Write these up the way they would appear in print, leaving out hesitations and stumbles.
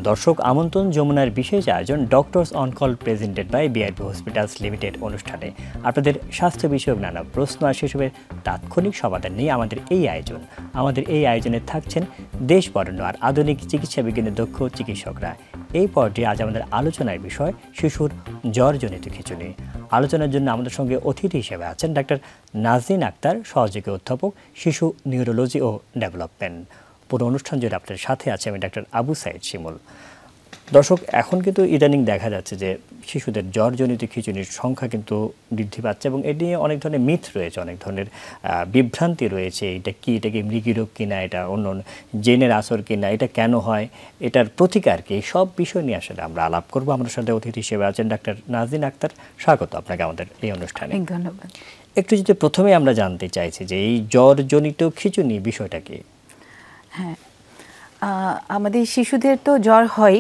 দর্শক, আমন্ত্রণ যমুনার বিশেষ আয়োজন doctors on call presented by BRP hospitals limited অনুষ্ঠানে আপনাদের স্বাস্থ্য বিষয়ক নানা প্রশ্ন আর সেসবের তাৎক্ষণিক সমাধান নিয়ে আমাদের এই আয়োজন। আমাদের এই আয়োজনে থাকছেন দেশ বরেণ্য আর আধুনিক চিকিৎসা বিজ্ঞানের দক্ষ চিকিৎসকরা। এই পর্যায়ে আজ আমাদের আলোচনার বিষয় শিশুর জ্বরজনিত খিঁচুনি। আলোচনার জন্য আমাদের সঙ্গে অতিথি হিসেবে আছেন ডাক্তার নাজনীন আক্তার, সহযোগী অধ্যাপক, শিশু নিউরোলজি ও ডেভেলপমেন্ট। পুরো অনুষ্ঠান জুড়ে আপনার সাথে আছে আমি ডাক্তার আবু সাইদ শিমুল। দর্শক, এখন কিন্তু ইদানিং দেখা যাচ্ছে যে শিশুদের জ্বরজনিত খিঁচুনির সংখ্যা কিন্তু বৃদ্ধি পাচ্ছে এবং এটি নিয়ে অনেক ধরনের মিথ রয়েছে, অনেক ধরনের বিভ্রান্তি রয়েছে। এটা কি মৃগীরোগ কিনা, এটা অন্য জেনের আসর কিনা, এটা কেন হয়, এটার প্রতিকার কি, সব বিষয় নিয়ে আসলে আমরা আলাপ করবো। আমাদের সাথে অতিথি হিসেবে আছেন ডাক্তার নাজনীন আক্তার। স্বাগত আপনাকে আমাদের এই অনুষ্ঠানে। ধন্যবাদ। একটু যদি প্রথমে আমরা জানতে চাইছি যে এই জ্বরজনিত খিঁচুনি বিষয়টা কি? হ্যাঁ, আমাদের শিশুদের তো জ্বর হয়,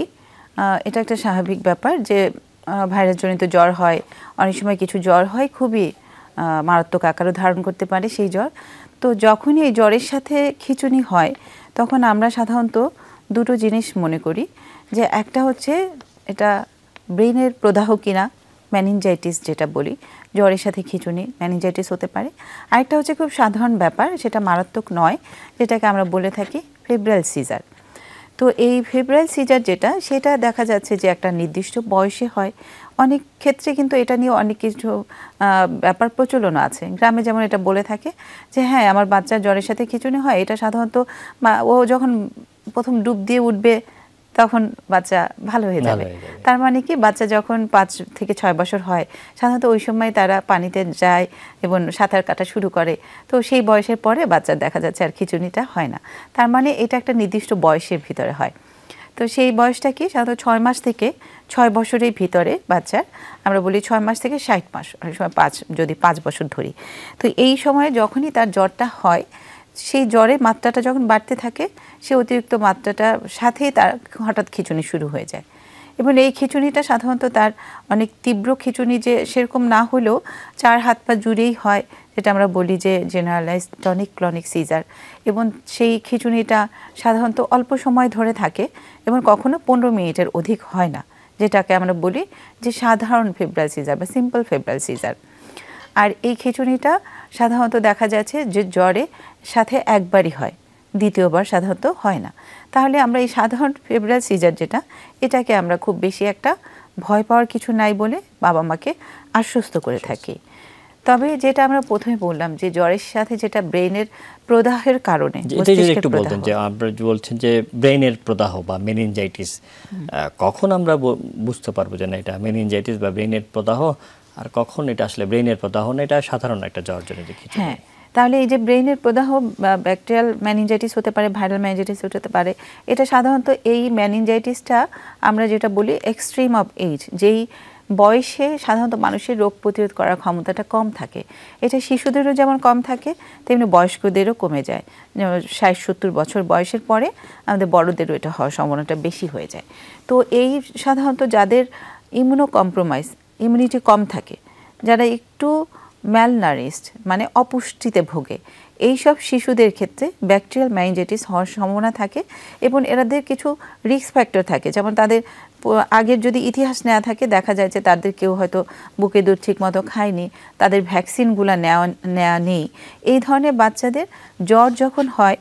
এটা একটা স্বাভাবিক ব্যাপার যে ভাইরাসজনিত জ্বর হয়। অনেক সময় কিছু জ্বর হয় খুবই মারাত্মক আকারও ধারণ করতে পারে সেই জ্বর। তো যখনই এই জ্বরের সাথে খিঁচুনি হয় তখন আমরা সাধারণত দুটো জিনিস মনে করি, যে একটা হচ্ছে এটা ব্রেনের প্রদাহ কিনা, মেনিনজাইটিস যেটা বলি, জ্বরের সাথে খিঁচুনি মেনিনজাইটিস হতে পারে। আরেকটা হচ্ছে খুব সাধারণ ব্যাপার, সেটা মারাত্মক নয়, যেটাকে আমরা বলে থাকি ফেব্রাইল সিজার। তো এই ফেব্রাইল সিজার যেটা, সেটা দেখা যাচ্ছে যে একটা নির্দিষ্ট বয়সে হয়। অনেক ক্ষেত্রে কিন্তু এটা নিয়ে অনেক কিছু ব্যাপার প্রচলন আছে। গ্রামে যেমন এটা বলে থাকে যে হ্যাঁ, আমার বাচ্চার জ্বরের সাথে খিঁচুনি হয়, এটা সাধারণত ও যখন প্রথম ডুব দিয়ে উঠবে তখন বাচ্চা ভালো হয়ে যাবে। তার মানে কি, বাচ্চা যখন 5 থেকে 6 বছর হয় সাধারণত ওই সময় তারা পানিতে যায় এবং সাঁতার কাটা শুরু করে। তো সেই বয়সের পরে বাচ্চার দেখা যাচ্ছে আর খিঁচুনিটা হয় না। তার মানে এটা একটা নির্দিষ্ট বয়সের ভিতরে হয়। তো সেই বয়সটা কি, সাধারণত 6 মাস থেকে 6 বছরের ভিতরে বাচ্চার, আমরা বলি 6 মাস থেকে 60 মাস, অনেক সময় 5, যদি 5 বছর ধরি। তো এই সময়ে যখনই তার জ্বরটা হয়, সেই জ্বরের মাত্রাটা যখন বাড়তে থাকে, সে অতিরিক্ত মাত্রাটার সাথেই তার হঠাৎ খিঁচুনি শুরু হয়ে যায়। এবং এই খিঁচুনিটা সাধারণত তার অনেক তীব্র খিঁচুনি, যে সেরকম না হলেও 4 হাত পা জুড়েই হয়, যেটা আমরা বলি যে জেনারেলাইজড টনিক ক্লনিক সিজার। এবং সেই খিঁচুনিটা সাধারণত অল্প সময় ধরে থাকে এবং কখনো 15 মিনিটের অধিক হয় না, যেটাকে আমরা বলি যে সাধারণ ফেব্রাইল সিজার বা সিম্পল ফেব্রাইল সিজার। আর এই খিঁচুনিটা সাধারণত দেখা যাচ্ছে যে জ্বরের সাথে একবারই হয়, দ্বিতীয়বার সাধারণত হয় না। তাহলে আমরা এই সাধারণ ফেব্রাইল সিজার যেটা, এটাকে আমরা খুব বেশি একটা ভয় পাওয়ার কিছু নাই বলে বাবা মাকে আশ্বস্ত করে থাকি। তবে যেটা আমরা প্রথমে বললাম যে জ্বরের সাথে যেটা ব্রেনের প্রদাহের কারণে, একটু বলতেন যে আমরা বলছেন যে ব্রেনের প্রদাহ বা মেনিনজাইটিস, কখন আমরা বুঝতে পারবো যে না এটা মেনিনজাইটিস বা ব্রেনের প্রদাহ, আর কখন এটা আসলে ব্রেনের প্রদাহ না, এটা সাধারণ একটা জ্বরজনিত খিঁচুনি? হ্যাঁ, তাহলে এই যে ব্রেনের প্রদাহ বা ব্যাকটেরিয়াল মেনিনজাইটিস হতে পারে, ভাইরাল মেনিনজাইটিস হতে পারে। এটা সাধারণত এই মেনিনজাইটিসটা আমরা যেটা বলি এক্সট্রিম অফ এজ, যেই বয়সে সাধারণত মানুষের রোগ প্রতিরোধ করার ক্ষমতাটা কম থাকে। এটা শিশুদেরও যেমন কম থাকে, তেমনি বয়স্কদেরও কমে যায়। 60-70 বছর বয়সের পরে আমাদের বড়দেরও এটা হওয়ার সম্ভাবনাটা বেশি হয়ে যায়। তো এই সাধারণত যাদের ইমিউনো কম্প্রোমাইজ, ইমিউনিটি কম থাকে, যারা একটু ম্যালনারিশড মানে অপুষ্টিতে ভোগে, এইসব শিশুদের ক্ষেত্রে ব্যাকটেরিয়াল মেনিনজাইটিস হওয়ার সম্ভাবনা থাকে। এবং এরাদের কিছু রিস্ক ফ্যাক্টর থাকে, যেমন তাদের আগের যদি ইতিহাস নেওয়া থাকে, দেখা যায় যে তাদের কেউ হয়তো বুকে দুধ ঠিক মতো খায়নি, তাদের ভ্যাকসিনগুলো নেওয়া নেই। এই ধরনের বাচ্চাদের জ্বর যখন হয়,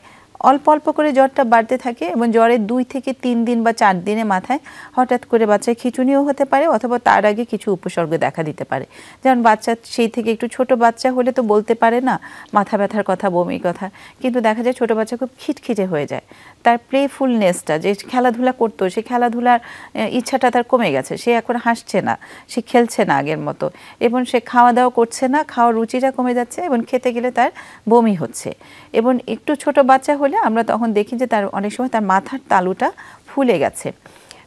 অল্প অল্প করে জ্বরটা বাড়তে থাকে এবং জ্বরের 2 থেকে 3 দিন বা 4 দিনের মাথায় হঠাৎ করে বাচ্চার খিঁচুনিও হতে পারে, অথবা তার আগে কিছু উপসর্গ দেখা দিতে পারে। যেমন বাচ্চা সেই থেকে একটু ছোট বাচ্চা হলে তো বলতে পারে না মাথা ব্যথার কথা, বমির কথা, কিন্তু দেখা যায় ছোট বাচ্চা খুব খিটখিটে হয়ে যায়। তার প্লেফুলনেসটা, যে খেলাধুলা করতো, সে খেলাধুলার ইচ্ছাটা তার কমে গেছে, সে এখন হাসছে না, সে খেলছে না আগের মতো, এবং সে খাওয়া দাওয়া করছে না, খাওয়ার রুচিটা কমে যাচ্ছে এবং খেতে গেলে তার বমি হচ্ছে। এবং একটু ছোট বাচ্চা হলে আমরা তখন দেখি যে তার অনেক সময় তার মাথার তালুটা ফুলে গেছে।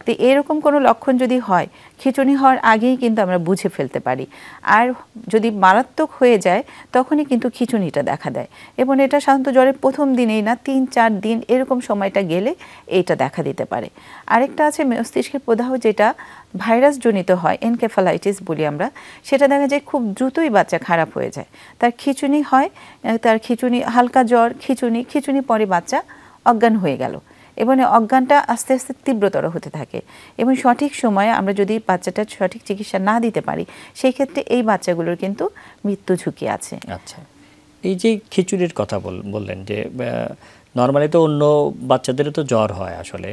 তো এরকম কোনো লক্ষণ যদি হয়, খিঁচুনি হওয়ার আগেই কিন্তু আমরা বুঝে ফেলতে পারি। আর যদি মারাত্মক হয়ে যায় তখনই কিন্তু খিঁচুনিটা দেখা দেয়, এবং এটা সাধারণত জ্বরের প্রথম দিনেই না, 3-4 দিন এরকম সময়টা গেলে এইটা দেখা দিতে পারে। আরেকটা আছে মস্তিষ্কের প্রদাহ, যেটা ভাইরাসজনিত হয়, এনকেফালাইটিস বলি আমরা। সেটা দেখা যায় খুব দ্রুতই বাচ্চা খারাপ হয়ে যায়, তার খিঁচুনি হয়, তার খিঁচুনি, হালকা জ্বর, খিঁচুনি পরে বাচ্চা অজ্ঞান হয়ে গেল। এবং অজ্ঞানটা আস্তে আস্তে তীব্রতর হতে থাকে এবং সঠিক সময়ে আমরা যদি বাচ্চাটার সঠিক চিকিৎসা না দিতে পারি সেই ক্ষেত্রে এই বাচ্চাগুলোর কিন্তু মৃত্যু ঝুঁকি আছে। আচ্ছা, এই যে খিচুড়ির কথা বললেন যে নর্মালি তো অন্য বাচ্চাদেরও তো জ্বর হয়, আসলে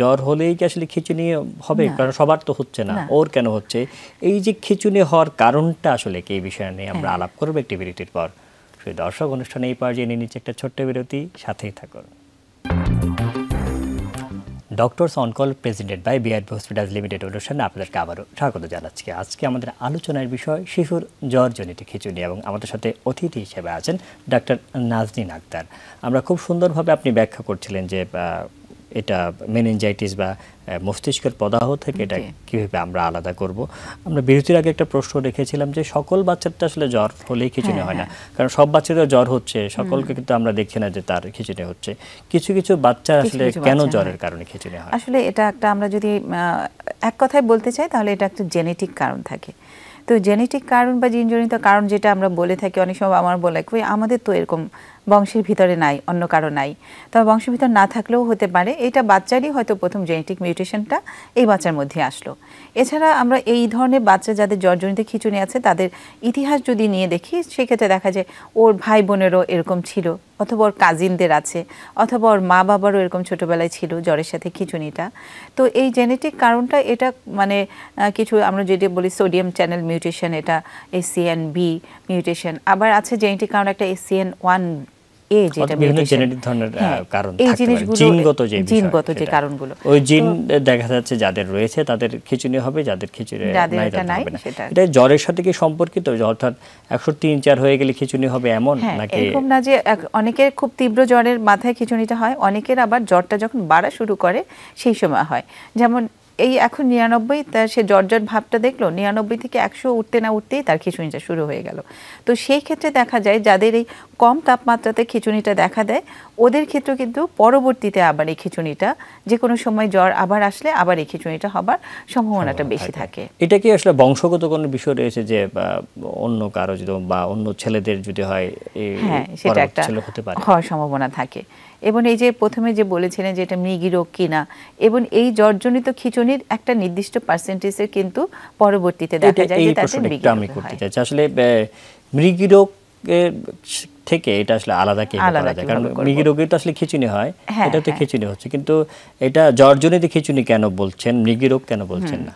জ্বর হলেই কি আসলে খিচুনি হবে? কারণ সবার তো হচ্ছে না, ওর কেন হচ্ছে? এই যে খিচুনি হওয়ার কারণটা আসলে কি, এই বিষয় নিয়ে আমরা আলাপ করবো একটি বিরতির পর। সেই দর্শক, অনুষ্ঠানে এই পর্যায়ে নিয়ে নিচ্ছে একটা ছোট্ট বিরতি, সাথেই থাকুন। Doctors on call presented by BRB hospitals limited অনুষ্ঠানে আপনাদেরকে আবারও স্বাগত জানাচ্ছি। আজকে আমাদের আলোচনার বিষয় শিশুর জ্বরজনিত খিঁচুনি এবং আমাদের সাথে অতিথি হিসেবে আছেন ডাক্তার নাজনীন আক্তার। আমরা খুব সুন্দরভাবে আপনি ব্যাখ্যা করছিলেন যে এটা মেনিনজাইটিস বা মস্তিষ্কের প্রদাহ থেকে এটা কীভাবে আমরা আলাদা করব। আমরা বিরতির আগে একটা প্রশ্ন রেখেছিলাম যে সকল বাচ্চাদের আসলে জ্বর হলেই খিঁচুনি হয় না, কারণ সব বাচ্চাদের জ্বর হচ্ছে, সকলকে কিন্তু আমরা দেখছি না যে তার খিঁচুনি হচ্ছে। কিছু কিছু বাচ্চার আসলে কেন জ্বরের কারণে খিঁচুনি হয়? আসলে এটা একটা, আমরা যদি এক কথায় বলতে চাই তাহলে এটা একটা জেনেটিক কারণ থাকে। তো জেনেটিক কারণ বা জিনজনিত কারণ যেটা আমরা বলে থাকি, অনেক সময় আমার বলে কই আমাদের তো এরকম বংশের ভিতরে নাই, অন্য কারো নাই, তবে বংশের ভিতর না থাকলেও হতে পারে এটা বাচ্চারই হয়তো প্রথম জেনেটিক মিউটেশনটা এই বাচ্চার মধ্যে আসলো। এছাড়া আমরা এই ধরনের বাচ্চা যাদের জ্বরজনিত খিঁচুনি আছে তাদের ইতিহাস যদি নিয়ে দেখি সেক্ষেত্রে দেখা যায় ওর ভাই বোনেরও এরকম ছিল, অথবা ওর কাজিনদের আছে, অথবা ওর মা বাবারও এরকম ছোটোবেলায় ছিল জ্বরের সাথে খিঁচুনিটা। তো এই জেনেটিক কারণটা এটা মানে কিছু আমরা যেটা বলি সোডিয়াম চ্যানেল মিউটেশন, এটা SCN-B মিউটেশন, আবার আছে জেনেটিক কারণ একটা SCN1A যেটা জেনেটিক ধরনের কারণ এই থাকতে পারে, জিনিসগুলো জিনগত যে কারণগুলো ওই জিন দেখা যাচ্ছে যাদের রয়েছে তাদের খিঁচুনি হবে, যাদের খিঁচুনি নাই তাদের হবে না। এটা জ্বরের সাথে কি সম্পর্কিত, অর্থাৎ 103-4 হয়ে গেলে খিঁচুনি হবে এমন নাকি? এরকম না যে অনেকের খুব তীব্র জ্বরের মাথায় খিঁচুনিটা হয়, অনেকের আবার জ্বরটা যখন বাড়া শুরু করে সেই সময় হয়। যেমন এই এখন 99, তার সে জ্বর ভাবটা দেখলো, 99 থেকে 100 উঠতে না উঠতেই তার খিঁচুনিটা শুরু হয়ে গেল। তো সেই ক্ষেত্রে দেখা যায় যাদের এই কম তাপমাত্রাতে খিঁচুনিটা দেখা দেয় ওদের ক্ষেত্রে কিন্তু পরবর্তীতে আবার এই খিঁচুনিটা যে কোনো সময় জ্বর আবার আসলে আবার এই খিঁচুনিটা হবার সম্ভাবনাটা বেশি থাকে। এটা কি আসলে বংশগত কোনো বিষয় রয়েছে যে অন্য কারো যদি বা অন্য ছেলেদের যদি হয় সেটা একটা হওয়ার সম্ভাবনা থাকে। এবং এই যে প্রথমে যে বলেছিলেন যে এটা মৃগী রোগ কিনা, এবং এই জ্বরজনিত খিঁচুনির একটা নির্দিষ্ট পার্সেন্টেজের কিন্তু পরবর্তীতে দেখা যায় যে তাদের মৃগী রোগ হয়। আসলে মৃগী রোগ থেকে এটা আসলে আলাদা কি করা যায়? কারণ মৃগী রোগে তো আসলে খিঁচুনি হয়, এটা তো খিঁচুনি হচ্ছে, কিন্তু এটা জ্বরজনিত খিঁচুনি কেন বলছেন, মৃগী রোগ কেন বলছেন না?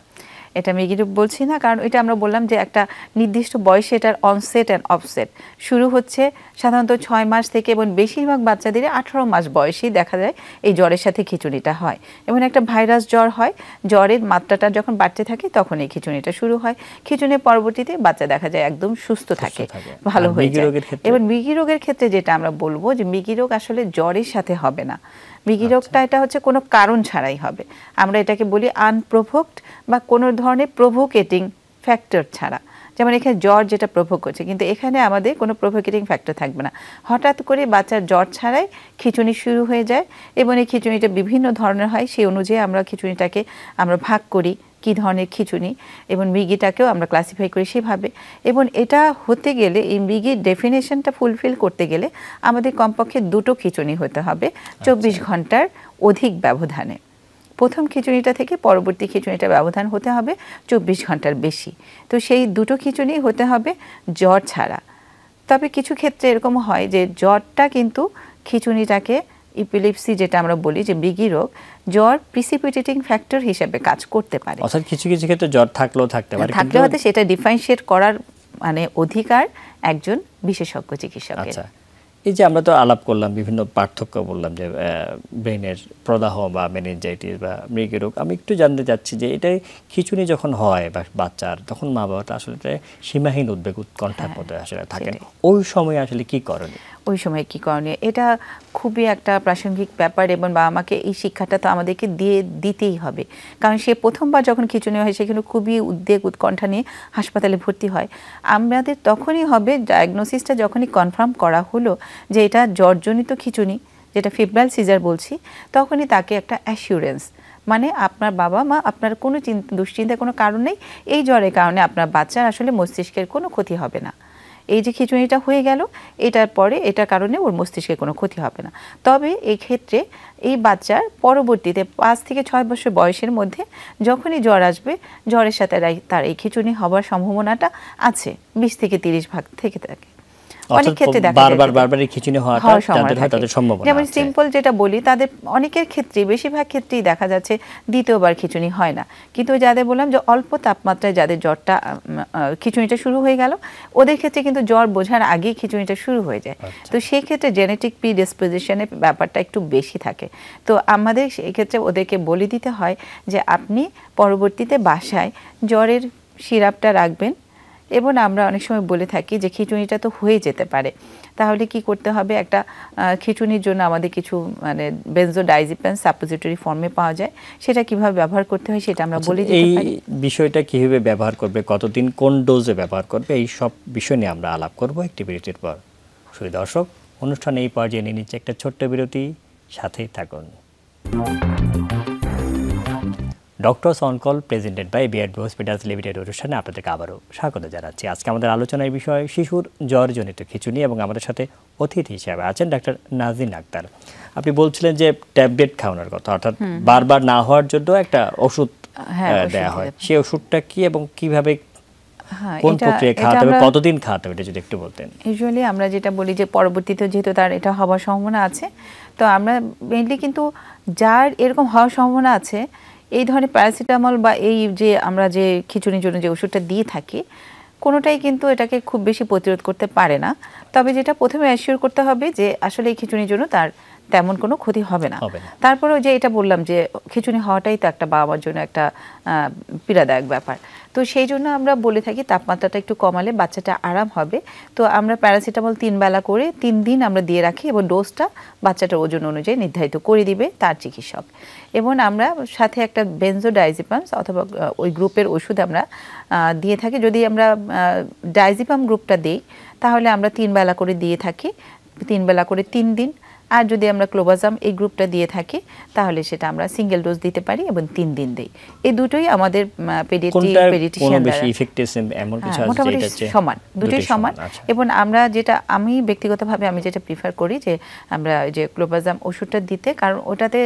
এটা মৃগী রোগ বলছি না, কারণ এটা আমরা বললাম যে একটা নির্দিষ্ট বয়সে এটার অনসেট অ্যান্ড অফসেট শুরু হচ্ছে সাধারণত 6 মাস থেকে, এবং বেশিরভাগ বাচ্চাদের 18 মাস বয়সেই দেখা যায় এই জ্বরের সাথে খিঁচুনিটা হয়। এবং একটা ভাইরাস জ্বর হয়, জ্বরের মাত্রাটা যখন বাড়তে থাকে তখন এই খিঁচুনিটা শুরু হয়। খিঁচুনির পরবর্তীতে বাচ্চা দেখা যায় একদম সুস্থ থাকে, ভালো হয়ে যায়। এবং মৃগী রোগের ক্ষেত্রে যেটা আমরা বলবো যে মৃগী রোগ আসলে জ্বরের সাথে হবে না, মৃগী রোগটা এটা হচ্ছে কোনো কারণ ছাড়াই হবে। আমরা এটাকে বলি আনপ্রোভোকড বা কোনো ধরনের প্রভোকেটিং ফ্যাক্টর ছাড়া। যেমন এখানে জ্বর যেটা প্রভোগ করছে, কিন্তু এখানে আমাদের কোনো প্রভোকেটিং ফ্যাক্টর থাকবে না। হঠাৎ করে বাচ্চার জ্বর ছাড়াই খিঁচুনি শুরু হয়ে যায়, এবং এই খিঁচুনিটা বিভিন্ন ধরনের হয়, সেই অনুযায়ী আমরা খিঁচুনিটাকে আমরা ভাগ করি কী ধরনের খিঁচুনি, এবং মৃগীটাকেও আমরা ক্লাসিফাই করি সেভাবে। এবং এটা হতে গেলে এই মৃগীর ডেফিনেশনটা ফুলফিল করতে গেলে আমাদের কমপক্ষে 2টো খিঁচুনি হতে হবে 24 ঘন্টার অধিক ব্যবধানে। প্রথম খিঁচুনিটা থেকে পরবর্তী খিঁচুনিটা ব্যবধান হতে হবে 24 ঘন্টার বেশি। তো সেই 2টো খিঁচুনি হতে হবে জ্বর ছাড়া। তবে কিছু ক্ষেত্রে এরকম হয় যে জ্বরটা কিন্তু খিঁচুনিটাকে ইপিলেপসি যেটা আমরা বলি যে মৃগী রোগ, জ্বর প্রিসিপিটেটিং ফ্যাক্টর হিসেবে কাজ করতে পারে। অর্থাৎ কিছু কিছু ক্ষেত্রে জ্বর থাকলেও থাকতে পারে, থাকলেও হয়তো সেটা ডিফারেন্সিয়েট করার মানে অধিকার একজন বিশেষজ্ঞ চিকিৎসকের। আচ্ছা, এই যে আমরা তো আলাপ করলাম, বিভিন্ন পার্থক্য বললাম যে ব্রেনের প্রদাহ বা মেনিনজাইটিস বা মৃগী রোগ, আমি একটু জানতে চাচ্ছি যে এটাই খিঁচুনি যখন হয় বা বাচ্চার, তখন মা বাবাটা আসলে সীমাহীন উদ্বেগ উৎকণ্ঠার মধ্যে আসলে থাকেন, ওই সময় আসলে কি করণীয়? ওই সময় কী করণীয়, এটা খুবই একটা প্রাসঙ্গিক ব্যাপার, এবং বাবা মাকে এই শিক্ষাটা তো আমাদেরকে দিতেই হবে। কারণ সে প্রথমবার যখন খিঁচুনি হয় সেখানে খুবই উদ্বেগ উৎকণ্ঠা নিয়ে হাসপাতালে ভর্তি হয়। আমাদের তখনই হবে ডায়াগনোসিসটা যখনই কনফার্ম করা হলো যে এটা জ্বরজনিত খিঁচুনি, যেটা ফেব্রাইল সিজার বলছি, তখনই তাকে একটা অ্যাসিউরেন্স, মানে আপনার বাবা মা আপনার কোনো দুশ্চিন্তার কোনো কারণ নেই, এই জ্বরের কারণে আপনার বাচ্চার আসলে মস্তিষ্কের কোনো ক্ষতি হবে না, এই যে খিঁচুনিটা হয়ে গেল, এটার পরে এটার কারণে ওর মস্তিষ্কে কোনো ক্ষতি হবে না। তবে এই ক্ষেত্রে এই বাচ্চার পরবর্তীতে 5 থেকে 6 বছর বয়সের মধ্যে যখনই জ্বর আসবে, জ্বরের সাথে তার এই খিঁচুনি হওয়ার সম্ভাবনাটা আছে 20 থেকে 30% থেকে থাকে। অনেক ক্ষেত্রে দেখা যায় বারবার খিঁচুনি হওয়াটা তাদের সম্ভাবনা আছে। যেমন সিম্পল যেটা বলি, তাদের অনেকের ক্ষেত্রে, বেশিরভাগ ক্ষেত্রেই দেখা যাচ্ছে দ্বিতীয়বার খিঁচুনি হয় না, কিন্তু যাদের বললাম যে অল্প তাপমাত্রায় যাদের জ্বরটা খিঁচুনিটা শুরু হয়ে গেল, ওদের ক্ষেত্রে কিন্তু জ্বর বোঝার আগেই খিঁচুনিটা শুরু হয়ে যায়। তো সেই ক্ষেত্রে জেনেটিক প্রিডিসপোজিশনের ব্যাপারটা একটু বেশি থাকে। তো আমাদের সেই ক্ষেত্রে ওদেরকে বলে দিতে হয় যে আপনি পরবর্তীতে বাসায় জ্বরের সিরাপটা রাখবেন, এবং আমরা অনেক সময় বলে থাকি যে খিঁচুনিটা তো হয়ে যেতে পারে, তাহলে কি করতে হবে, একটা খিঁচুনির জন্য আমাদের কিছু মানে বেনজোডাইজিপাম সাপোজিটরি ফর্মে পাওয়া যায়, সেটা কিভাবে ব্যবহার করতে হয় সেটা আমরা বলে দিতে পারি। এই বিষয়টা কিভাবে ব্যবহার করবে, কতদিন কোন ডোজে ব্যবহার করবে, এই সব বিষয় নিয়ে আমরা আলাপ করব একটি বিরতির পর। শুধু দর্শক, অনুষ্ঠানে এই পর্যায়ে নিয়ে নিচ্ছে একটা ছোট্ট বিরতি, সাথেই থাকুন। Doctors on call presented by BRB hospitals limited অনুষ্ঠানে আপনাদেরকে আবারও স্বাগত জানাচ্ছি। আজকে আমাদের আলোচনার বিষয় শিশুর জ্বরজনিত খিঁচুনি, এবং আমাদের সাথে অতিথি হিসেবে আছেন ডাক্তার নাজিন আক্তার। আপনি বলছিলেন যে ট্যাবলেট খাওয়ানোর কথা, অর্থাৎ বারবার না হওয়ার জন্য একটা ওষুধ দেওয়া হয়, সেই ওষুধটা কি এবং কিভাবে কোন প্রক্রিয়ায় খাওয়াতে হবে, কতদিন খাওয়াতে হবে, এটা যদি একটু বলতেন। ইউজুয়ালি আমরা যেটা বলি যে পরবর্তীতে যেহেতু তার এটা হওয়ার সম্ভাবনা আছে, তো আমরা মেইনলি কিন্তু যার এরকম হওয়ার সম্ভাবনা আছে এই ধরনের প্যারাসিটামল বা এই যে আমরা যে খিঁচুনির জন্য যে ওষুধটা দিয়ে থাকি, কোনোটাই কিন্তু এটাকে খুব বেশি প্রতিরোধ করতে পারে না। তবে যেটা প্রথমে অ্যাসিওর করতে হবে যে আসলে এই খিঁচুনির জন্য তার তেমন কোনো ক্ষতি হবে না। তারপরেও যে এটা বললাম যে খিঁচুনি হওয়াটাই তো একটা বাবা মার জন্য একটা পীড়াদায়ক ব্যাপার, তো সেই জন্য আমরা বলে থাকি তাপমাত্রাটা একটু কমালে বাচ্চাটা আরাম হবে। তো আমরা প্যারাসিটামল 3 বেলা করে 3 দিন আমরা দিয়ে রাখি, এবং ডোজটা বাচ্চাটার ওজন অনুযায়ী নির্ধারিত করে দিবে তার চিকিৎসক। এবং আমরা সাথে একটা বেনজোডাইজিপাম অথবা ওই গ্রুপের ওষুধ আমরা দিয়ে থাকি। যদি আমরা ডাইজিপাম গ্রুপটা দিই তাহলে আমরা 3 বেলা করে দিয়ে থাকি, 3 বেলা করে 3 দিন। আর যদি আমরা ক্লোবাজাম এই গ্রুপটা দিয়ে থাকি তাহলে সেটা আমরা সিঙ্গেল ডোজ দিতে পারি এবং 3 দিন দেই। এই দুটোই আমাদের পেডিয়াট্রিশিয়ান মোটামুটি সমান, দুটোই সমান। এবং আমরা যেটা আমি ব্যক্তিগতভাবে আমি যেটা প্রিফার করি যে আমরা যে ক্লোবাজাম ওষুধটা দিতে, কারণ ওটাতে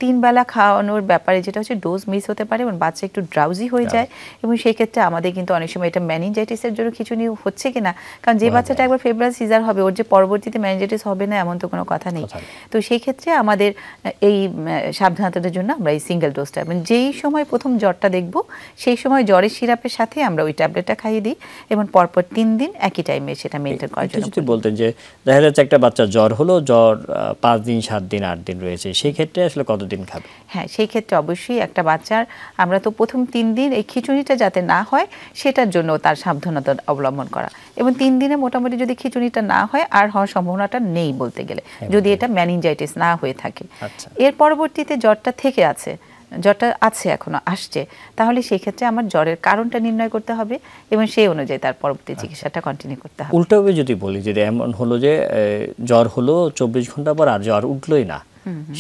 3 বেলা খাওয়ানোর ব্যাপারে যেটা হচ্ছে ডোজ মিস হতে পারে এবং বাচ্চা একটু ড্রাউজি হয়ে যায়, এবং সেই ক্ষেত্রে আমাদের কিন্তু অনেক সময় এটা মেনিনজাইটিসের জন্য খিঁচুনি হচ্ছে কিনা, কারণ যে বাচ্চাটা একবার ফেব্রুয়ারি সিজার হবে ওর যে পরবর্তীতে মেনিনজাইটিস হবে না এমন তো কোনো কথা নেই। তো সেই ক্ষেত্রে আমাদের এই সাবধানতার জন্য আমরা এই সিঙ্গেল ডোজটা, এবং যেই সময় প্রথম জ্বরটা দেখব সেই সময় জ্বরের সিরাপের সাথে আমরা ওই ট্যাবলেটটা খাইয়ে দিই, এবং পরপর 3 দিন একই টাইমে সেটা মেনটেন করার জন্য। যদি বলতেন যে দেখা যাচ্ছে একটা বাচ্চা জ্বর হলো, জ্বর 5 দিন 7 দিন 8 দিন রয়েছে, সেই ক্ষেত্রে আসলে কতদিন খাবে? হ্যাঁ, সেই ক্ষেত্রে অবশ্যই একটা বাচ্চার আমরা তো প্রথম 3 দিন এই খিঁচুনিটা যাতে না হয় সেটার জন্য তার সাবধানতা অবলম্বন করা, এবং 3 দিনে মোটামুটি যদি খিঁচুনিটা না হয় আর হওয়ার সম্ভাবনাটা নেই বলতে গেলে, যদি এটা মেনিনজাইটিস না হয়ে থাকে। এর পরবর্তীতে জ্বরটা থেকে আছে, জ্বরটা আছে এখনো আসছে, তাহলে সেই ক্ষেত্রে আমার জ্বরের কারণটা নির্ণয় করতে হবে এবং সেই অনুযায়ী তার পরবর্তী চিকিৎসাটা কন্টিনিউ করতে হবে। উল্টোভাবে যদি বলি, যদি এমন হলো যে জ্বর হলো 24 ঘন্টা পর আর জ্বর উঠলোই না,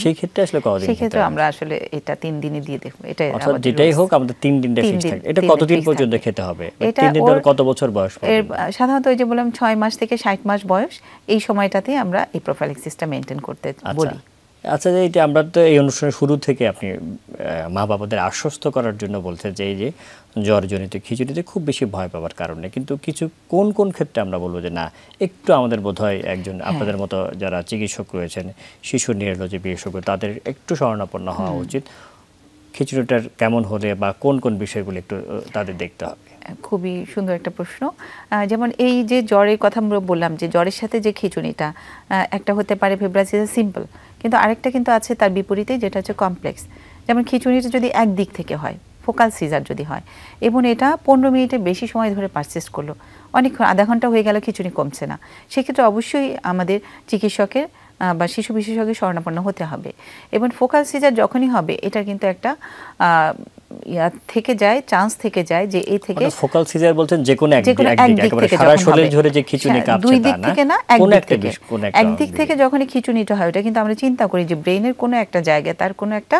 সেই ক্ষেত্রে আসলে কতদিন? সেই ক্ষেত্রে আমরা আসলে এটা 3 দিনই দিয়ে দেখব। এটা যেটাই হোক আমাদের 3 দিনটা ফিক্স থাকে। এটা কতদিন পর্যন্ত খেতে হবে? 3 দিন ধরে কত বছর বয়স পর্যন্ত? সাধারণত ওই যে বললাম 6 মাস থেকে 60 মাস বয়স, এই সময়টাতেই আমরা এই প্রোফাইলাক্সিসটা মেইনটেইন করতে বলি। আচ্ছা, এইটা আমরা তো এই অনুষ্ঠানের শুরু থেকে আপনি মা বাবাদের আশ্বস্ত করার জন্য বলছেন যে এই যে জ্বরজনিত খিঁচুনিতে খুব বেশি ভয় পাওয়ার কারণে, কিন্তু কিছু কোন কোন ক্ষেত্রে আমরা বলবো যে না, একটু আমাদের বোধহয় একজন আপনাদের মতো যারা চিকিৎসক রয়েছেন, শিশু নিউরোলজি বিশেষজ্ঞ, তাদের একটু শরণাপন্ন হওয়া উচিত। খিঁচুনিটার কেমন হলে বা কোন কোন বিষয়গুলো একটু তাদের দেখতে হবে? খুবই সুন্দর একটা প্রশ্ন। যেমন এই যে জ্বরের কথা আমরা বললাম যে জ্বরের সাথে যে খিঁচুনিটা, একটা হতে পারে ফেব্রুয়ারি সিজার সিম্পল, কিন্তু আরেকটা কিন্তু আছে তার বিপরীতে, যেটা হচ্ছে কমপ্লেক্স। যেমন খিঁচুনিটা যদি একদিক থেকে হয়, ফোকাল সিজার যদি হয়, এবং এটা 15 মিনিটের বেশি সময় ধরে পারসিস্ট করলো, অনেকক্ষণ আধা ঘন্টা হয়ে গেল খিঁচুনি কমছে না, সেক্ষেত্রে অবশ্যই আমাদের চিকিৎসকের বা শিশু বিশেষজ্ঞের শরণাপন্ন হতে হবে। এবং ফোকাল সিজার যখনই হবে, এটা কিন্তু একটা থেকে যায়, চান্স থেকে যায় যে এই থেকে ফোকাল সিজার বলছেন যে কোনো যে কোনো একদিক একেবারে সারা শরীর ধরে যে খিঁচুনি কাঁপছে দুই দিক তা না, থেকে না, কোনো একদিক একটা থেকে। কোনো একদিক থেকে যখনই খিঁচুনিটা হয়, ওটা কিন্তু আমরা চিন্তা করি যে ব্রেনের কোনো একটা জায়গায় তার কোনো একটা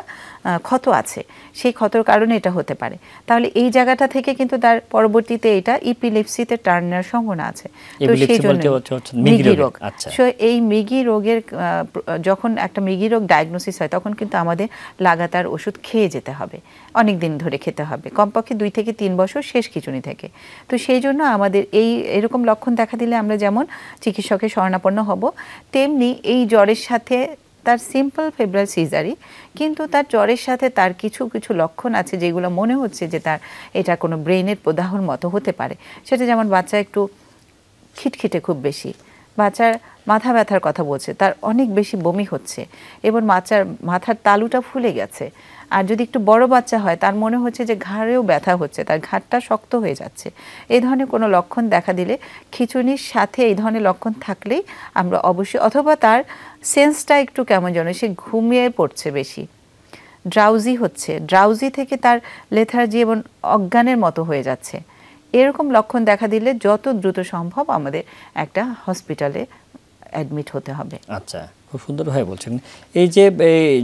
ক্ষত আছে, সেই ক্ষতর কারণে এটা হতে পারে। তাহলে এই জায়গাটা থেকে কিন্তু তার পরবর্তীতে এটা ইপিলেপসিতে টার্ন নেওয়ার সম্ভাবনা আছে। তো সেই জন্য মৃগী রোগ, এই মৃগী রোগের যখন একটা মৃগী রোগ ডায়াগনোসিস হয় তখন কিন্তু আমাদের লাগাতার ওষুধ খেয়ে যেতে হবে, অনেক দিন ধরে খেতে হবে, কমপক্ষে 2 থেকে 3 বছর শেষ খিঁচুনি থেকে। তো সেই জন্য আমাদের এরকম লক্ষণ দেখা দিলে আমরা যেমন চিকিৎসকের শরণাপন্ন হব, তেমনি এই জ্বরের সাথে তার সিম্পল ফেব্রাইল সিজারই, কিন্তু তার জ্বরের সাথে তার কিছু কিছু লক্ষণ আছে যেগুলো মনে হচ্ছে যে তার এটা কোনো ব্রেনের প্রদাহর মতো হতে পারে। সেটা যেমন বাচ্চা একটু খিটখিটে খুব বেশি, বাচ্চার মাথা ব্যথার কথা বলছে, তার অনেক বেশি বমি হচ্ছে এবং মাথার তালুটা ফুলে গেছে। আর যদি একটু বড় বাচ্চা হয় তার মনে হচ্ছে যে ঘাড়েও ব্যথা হচ্ছে, তার ঘাড়টা শক্ত হয়ে যাচ্ছে। এই ধরনের কোনো লক্ষণ দেখা দিলে, খিঁচুনির সাথে এই ধরনের লক্ষণ থাকলেই আমরা অবশ্যই, অথবা তার সেন্সটা একটু কেমন যেন, সে ঘুমিয়ে পড়ছে বেশি, ড্রাউজি হচ্ছে, ড্রাউজি থেকে তার লেথার্জি এবং অজ্ঞানের মতো হয়ে যাচ্ছে, এরকম লক্ষণ দেখা দিলে যত দ্রুত সম্ভব আমাদের একটা হসপিটালে অ্যাডমিট হতে হবে। আচ্ছা, খুব সুন্দরভাবে বলছেন। এই যে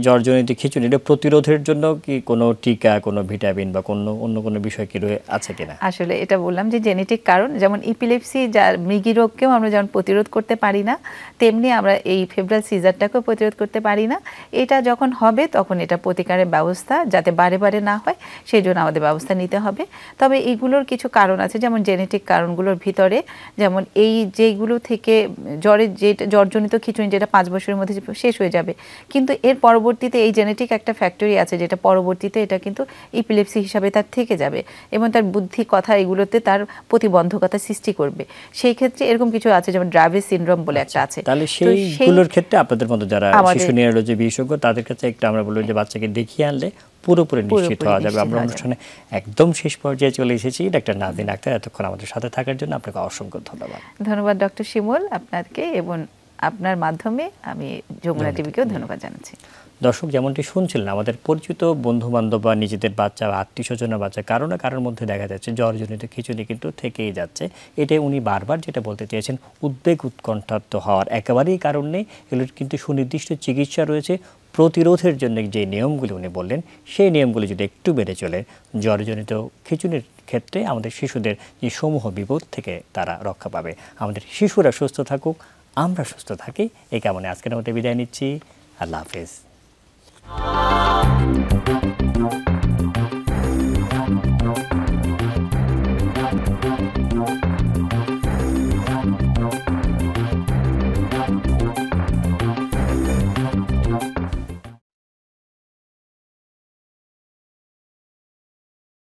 জ্বরজনিত খিঁচুনি, এটা প্রতিরোধের জন্য কি কোনো টিকা, কোনো ভিটামিন বা অন্য কোনো বিষয় কি আছে কিনা? আসলে এটা বললাম যে জেনেটিক কারণ, যেমন ইপিলেপসি, যার মৃগী রোগকেও আমরা যেমন প্রতিরোধ করতে পারি না, তেমনি আমরা এই ফেব্রাইল সিজারটাকেও প্রতিরোধ করতে পারি না। এটা যখন হবে তখন এটা প্রতিকারের ব্যবস্থা যাতে বারে বারে না হয় সেই জন্য আমাদের ব্যবস্থা নিতে হবে। তবে এইগুলোর কিছু কারণ আছে, যেমন জেনেটিক কারণগুলোর ভিতরে, যেমন এই যেগুলো থেকে জ্বরজনিত খিঁচুনি যেটা 5 বছরের মধ্যে শেষ হয়ে যাবে, কিন্তু এর পরবর্তীতে এই জেনেটিক একটা ফ্যাক্টরি আছে যেটা পরবর্তীতে এটা কিন্তু ইপিলেপসি হিসাবে তার থেকে যাবে এবং তার বুদ্ধি, কথা, এগুলোতে তার প্রতিবন্ধকতা সৃষ্টি করবে। সেই ক্ষেত্রে এরকম কিছু আছে, যেমন ড্রাইভিস সিনড্রোম বলে একটা আছে। তাহলে সেইগুলোর ক্ষেত্রে আপনাদের মতো যারা শিশু নিউরোলজি বিশেষজ্ঞ তাদের কাছে একটু আমরা বলবো যে বাচ্চাকে দেখিয়ে আনলে পুরোপুরি নিশ্চিত হওয়া যাবে। আমরা অনুষ্ঠানে একদম শেষ পর্যায়ে চলে এসেছি। ডাক্তার নাজনীন আক্তার, এতক্ষণ আমাদের সাথে থাকার জন্য আপনাকে অসংখ্য ধন্যবাদ। ধন্যবাদ ডক্টর শিমুল আপনাকে, এবং আপনার মাধ্যমে আমি যমুনা টিভিকেও ধন্যবাদ জানাচ্ছি। দর্শক, যেমনটি শুনছিলেন, আমাদের পরিচিত বন্ধু-বান্ধব বা নিজেদের বাচ্চা বা আত্মীয়স্বজনের বাচ্চা কারো না কারোর মধ্যে দেখা যাচ্ছে জ্বরজনিত খিঁচুনি কিন্তু থেকেই যাচ্ছে। এটাই উনি বারবার যেটা বলতে চেয়েছেন, উদ্বেগ উৎকণ্ঠাপ্ত হওয়ার একেবারেই কারণ নেই। এগুলোর কিন্তু সুনির্দিষ্ট চিকিৎসা রয়েছে। প্রতিরোধের জন্য যে নিয়মগুলি উনি বললেন, সেই নিয়মগুলি যদি একটু বেড়ে চলে, জ্বরজনিত খিঁচুনির ক্ষেত্রে আমাদের শিশুদের যে সমূহ বিপদ থেকে তারা রক্ষা পাবে। আমাদের শিশুরা সুস্থ থাকুক, আমরা সুস্থ থাকি, এই কামনে আজকের মতো বিদায় নিচ্ছি। আল্লাহ হাফেজ।